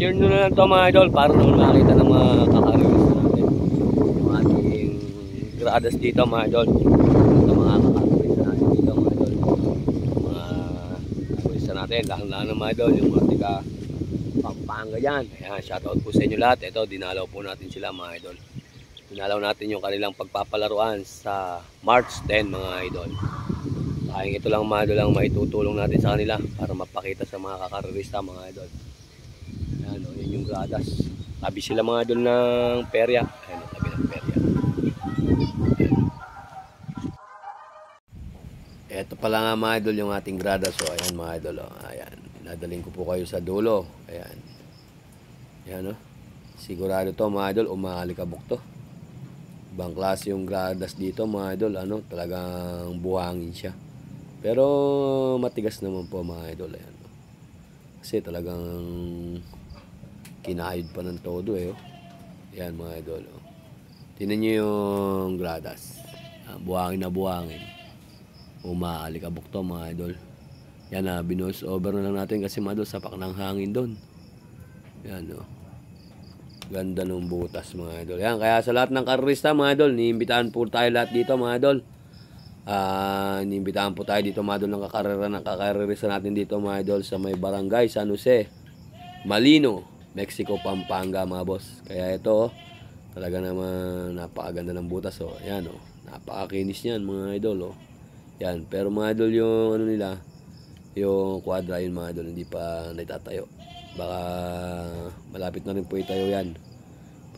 share nyo na lang ito mga idol para naman makita ng mga kakaribis natin. Yung ating gradas dito mga idol. Ito mga kakaribis natin dito mga idol. Mga kakaribis natin, lahat ng mga idol, yung mga tiga Pampanga yan. Ayan, shoutout po sa inyo lahat. Ito, dinalaw po natin sila mga idol. Dinalaw natin yung kanilang pagpapalaruan sa March 10 mga idol. Kaya ito lang mga idol ang maitutulong natin sa kanila para mapakita sa mga kakarerista mga idol. Ayan, o, yun yung gradas. Tabi sila mga idol ng perya. Ayan, tabi ng perya. Ito pala nga mga idol yung ating gradas. O, ayan mga idol. O, ayan. Nadaling ko po kayo sa dulo. Ayan. Ayan o. Sigurado to mga idol. Umaalikabok to. Ibang klase yung gradas dito mga idol. Ano, talagang buhangin siya. Pero matigas naman po mga idol. Ayan. Kasi talagang kinahid pa ng todo eh. Ayan mga idol. Tingnan nyo yung gradas. Buhangin na buhangin. Umaalikabok to mga idol. Yan na, binos over na lang natin kasi mga idol, sapak ng hangin doon. Yan o. Ganda ng butas mga idol. Yan, kaya sa lahat ng karerista mga idol, niimbitahan po tayo lahat dito mga idol. Niimbitahan po tayo dito mga idol ng kakarerista natin dito mga idol sa may barangay San Jose, Malino, Mexico, Pampanga mga boss. Kaya ito, talaga naman napakaganda ng butas o. Yan o, napakakinis niyan mga idol o. Yan, pero mga idol yung ano nila, yung quadra yun mga idol, hindi pa naitatayo. Baka malapit na rin po itayo yan.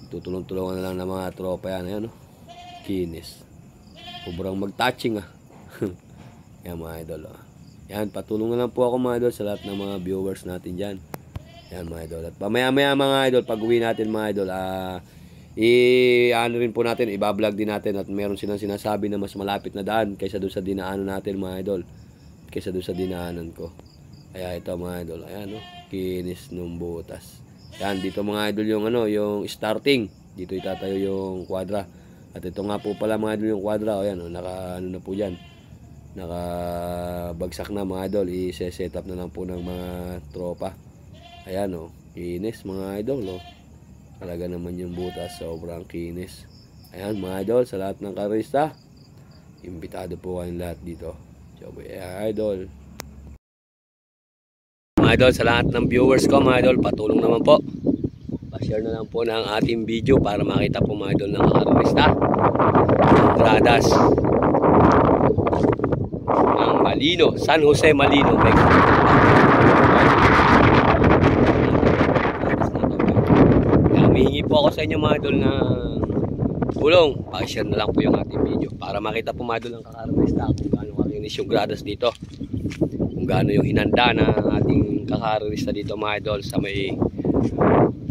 Tutulong-tulungan na lang ng mga tropa yan. Ayan o, kinis. Sobrang mag-touching ah. Yan mga idol o. Yan, patulong na lang po ako mga idol sa lahat ng mga viewers natin dyan. Yan mga idol. At pamaya-maya mga idol, pag uwi natin mga idol, ano rin po natin, ibablog din natin at meron silang sinasabi na mas malapit na daan kaysa doon sa dinaanan natin mga idol, kaysa doon sa dinaanan ko. Kaya ito mga idol, ayan o, kinis ng butas. Yan, dito mga idol yung ano, yung starting. Dito itatayo yung quadra. At ito nga po pala mga idol yung quadra. O yan o, naka ano na po dyan, nakabagsak na mga idol. I-set up na lang po ng mga tropa. Ayan o, kinis mga idol o. Talaga naman yung butas, sobrang kinis. Ayan mga idol, sa lahat ng karista, imbitado po kayong lahat dito. Idol. Mga idol, sa lahat ng viewers ko mga idol, patulong naman po. Pa-share na lang po ng ating video para makita po mga idol ng kakarista ng gradas ng Malino, San Jose, Malino, Mexico. Humihingi po ako sa inyo mga idol na tulong. Pa-share na lang po yung ating video para makita po mga idol ng kakarista kung gaano kakinis yung gradas dito, kung gaano yung hinanda ng ating kakarista dito mga idol sa may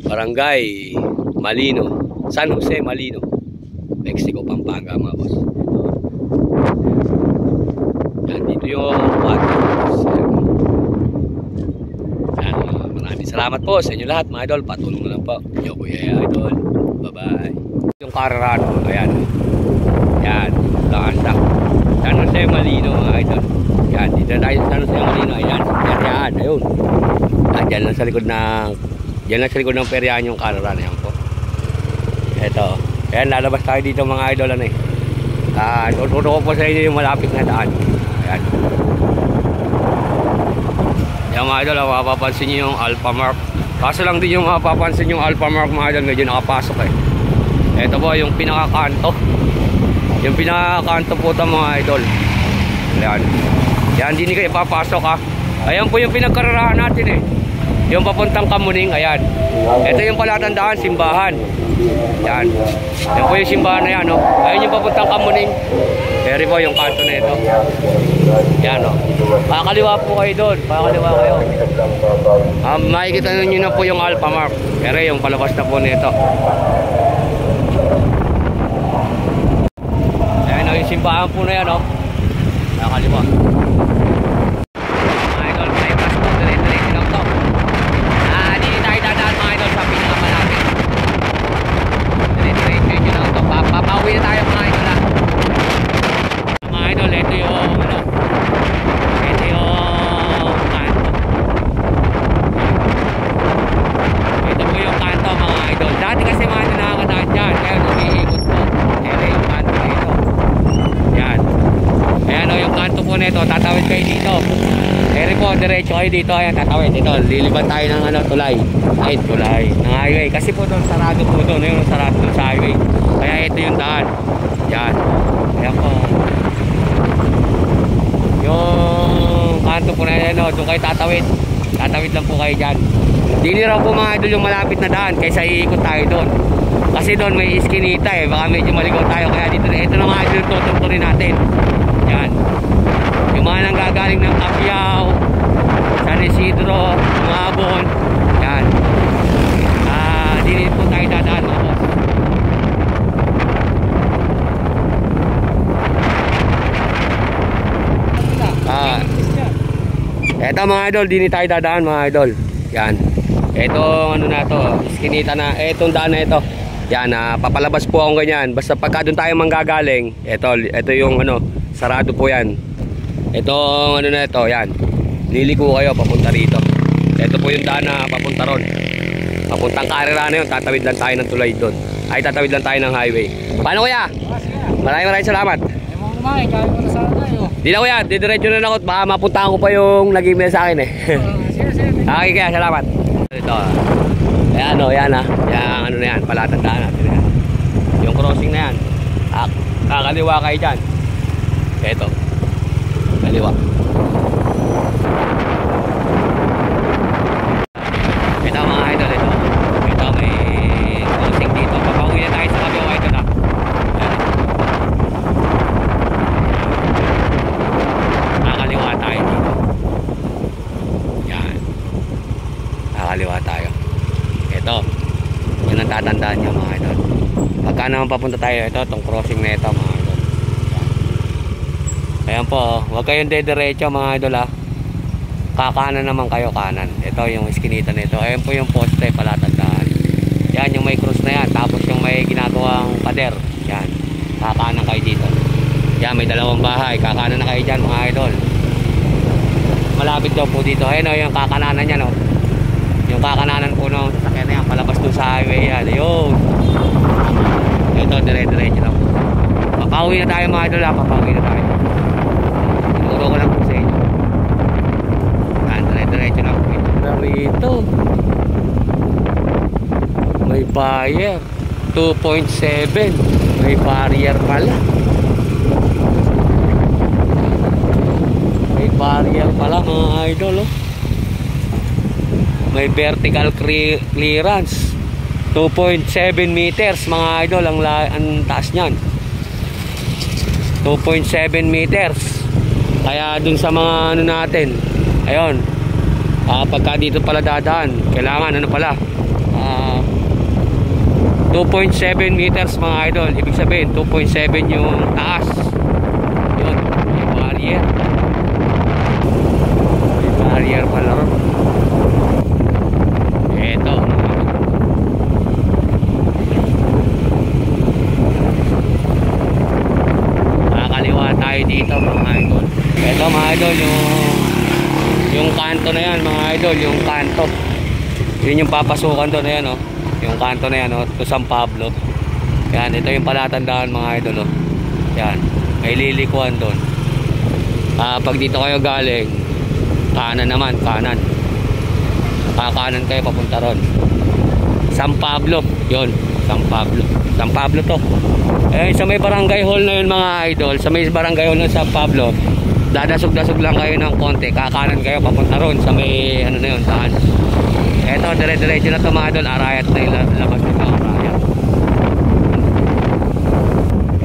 barangay Malino, San Jose, Malino, Mexico, Pampanga mga boss. Yan, dito yung maraming salamat po sa inyo lahat mga idol. Patulong na lang po. Yo kuya idol. Bye bye. Yung Carrano, ayan. Yan, Landa. San Jose, Malino mga idol. Yan, dito tayo sa San Jose, Malino. Ayan, peryahan, ayun. Diyan lang sa likod ng, diyan lang sa likod ng peryahan yung Carrano. Ayan po. Ito. Ayan, lalabas tayo dito mga idol. Ano eh. Tuturo ko po sa inyo yung malapit na daan. Ayan. Yan mga idol, mapapansin nyo yung Alpha Mark. Kaso lang din yung mapapansin yung Alpha Mark mga idol, medyo nakapasok eh. Ito po yung pinakakanto. Yung pinakakanto po ito mga idol. Ayan. Yan, hindi kayo papasok ha. Ayan po yung pinagkararahan natin eh. Yung papuntang Kamuning, ayan. Ito yung palatandaan, simbahan. Yan. Yan po yung simbahan na yan no. Ayan yung papuntang Kamuning. Eri po yung kanto na ito. Yan o. Pakakaliwa po kayo doon. Pakakaliwa kayo. Makikita nyo na po yung Alpha Mark. Eri yung palabas na po nito. Ayan o, yung simbahan po na yan o. Pakakaliwa. Mga idol, may mas po tuloy-tuloy lang to. Hindi tayo dadaan mga idol sa pinakamalapit. Tuloy-tuloy lang to. Papauwi na tayo mga idol ha. Mga idol, ito yung ano, ito yung kanto. dito. Ere po, diretso kayo dito. Ayan, tatawid. Ito, liliban tayo ng ano, tulay. Ay, tulay. Ng highway. Kasi po doon, sarado po doon. Ayun, sarado doon sa highway. Kaya ito yung daan. Yan. Ayan po. Yung kanto po na yan, no, doon kayo tatawid. Tatawid lang po kayo dyan. Dili raw po mga idol yung malapit na daan kaysa iikot tayo doon. Kasi doon may iskinita eh. Baka medyo maligaw tayo. Kaya dito na, ito na mga idol yung tututurin natin. Yan. Yung mga nanggagaling ng Capiao, San Isidro, Mabon. Yan. Dili po tayo dadaan mga boss. Eto mga idol, dini tayo dadaan mga idol. Yan. Eto ano na to, iskinita na, etong daan na ito. Yan, papalabas po akong ganyan. Basta pagka doon tayo manggagaling, ito yung ano, sarado po yan. Etong ano na ito, yan. Liliko kayo papunta rito. Ito po yung daan na papunta ron. Papuntang Carrera na yun, tatawid lang tayo ng tulay doon. Ay, tatawid lang tayo ng highway. Paano kuya? Maraming salamat. Kumain, kaya mo na sana tayo. Di na kuya, didiretso na ako. Baka mapuntahan ko pa yung nag-email sa akin eh. Sige. Okay kaya, salamat. Ito ayan o, yan yung ano na yan, palatandaan natin yan. Yung crossing na yan, kakaliwa kayo dyan. Ito, kaliwa. Ito mga idol, ito may crossing dito. Papauwi na tayo sa kabiwa ito na. Kakaliwa tayo dito. Yan, kakaliwa tayo. Ito, yun ang tatandaan nyo mga idol. Pagka naman papunta tayo, ito, itong crossing na ito mga idol. Ayan po, huwag kayong dediretso mga idol ha. Kakanan naman kayo, kanan. Ito yung iskinita nito. Ayan po yung poste, palatandaan. Yan yung may cross na yan. Tapos yung may ginagawang pader. Yan, kakanan kayo dito. Yan, may dalawang bahay. Kakanan na kayo dyan mga idol. Malapit daw po dito. Ayan o, yung kakananan yan o. Yung kakananan po ng sasakyan na yan, palabas doon sa highway yan. Ayun. Ito, dire-diretso lang. Papauwi na tayo mga idol ha. Papauwi na tayo. Tinuro ko lang po sa inyo. Yan, dire-diretso lang po. Narito. May buyer. 2.7. May barrier pala. May barrier pala mga idol oh. May vertical clearance 2.7 meters mga idol ang taas nyan. 2.7 meters. Kaya dun sa mga ano natin, ayun, pagka dito pala dadaan, kailangan ano pala 2.7 meters mga idol. Ibig sabihin 2.7 yung taas. Yun, may barrier. May barrier pala ron. Eto, nakakaliwa tayo dito mga idol. Eto mga idol, yung kanto na yan mga idol, yung kanto. Yun yung papasukan doon, ayan o. Yung kanto na yan o, to San Pablo. Yan, ito yung palatandaan mga idol o. Yan, may lilikuan doon. Pag dito kayo galing, kanan naman, kanan. Kakanan kayo papunta ron. San Pablo, yun, San Pablo to. Eh, sa may barangay hall na yun mga idol, sa may barangay hall ng San Pablo, dadasog-dasog lang kayo ng konti, kakanan kayo papunta ron sa may ano na yun, saan. Eto, dire-diretso na to mga idol, Arayat na yung labas nito, Arayat.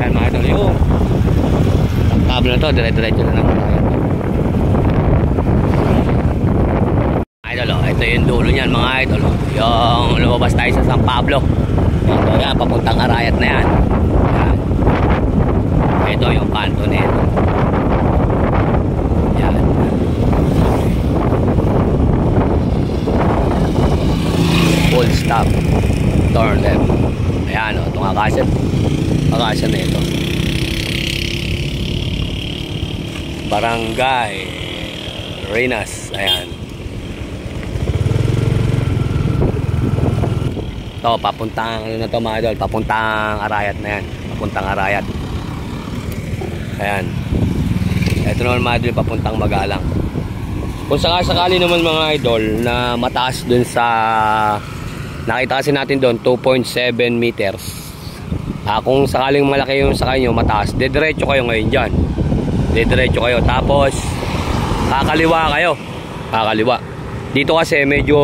Yan mga idol, yun. San Pablo na to, dire-diretso na ng Arayat. Ito yung dulo niyan mga idol. Yung lumabas tayo sa San Pablo. Ito yan, papuntang Arayat na yan. Yan. Ito yung kanto nito. Yan. Full stop. Turn left. Ayan o, itong akasya na ito. Barangay Reynas. Ayan. Ito, papuntang ano na to mga idol, papuntang Arayat na yan. Papuntang Arayat. Ayan. Ito naman mga idol, papuntang Magalang. Kung sakali naman mga idol na mataas dun sa nakita kasi natin doon 2.7 meters. Kung sakaling malaki yung sa kanyo mataas, dediretso kayo ngayon dyan. Dediretso kayo, tapos kakaliwa kayo. Kakaliwa. Dito kasi medyo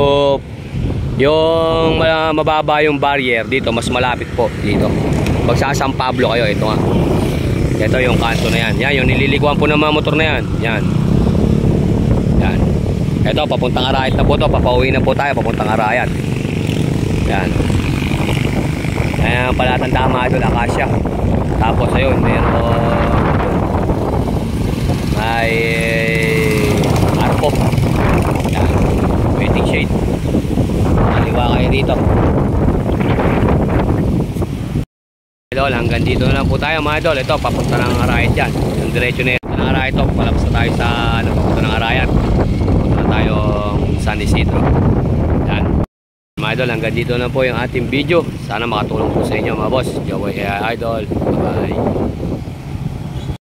yung mababa yung barrier dito, mas malapit po dito. Pag sa San Pablo kayo, ito nga. Ito yung kanto na yan. Yan yung nililikuan po ng mga motor na yan. Yan. Yan. Ito papuntang Arayat na po to. Papauwi na po tayo papuntang Arayat. Yan. Ayan pala tanda mga idol, Acacia. Tapos ayun, meron may arpo. Yan. Waiting shade. Kaliwa kayo dito. Idol, hanggang dito na lang po tayo mga idol. Ito, papunta ng Arayat yan. Yung diretso na ng Arayat ito. Palabas na tayo sa papunta ng Arayat. Papunta na tayong San Isidro. Yan. Mga idol, hanggang dito na po yung ating video. Sana makatulong po sa inyo mga boss. Joey Idol. Bye bye.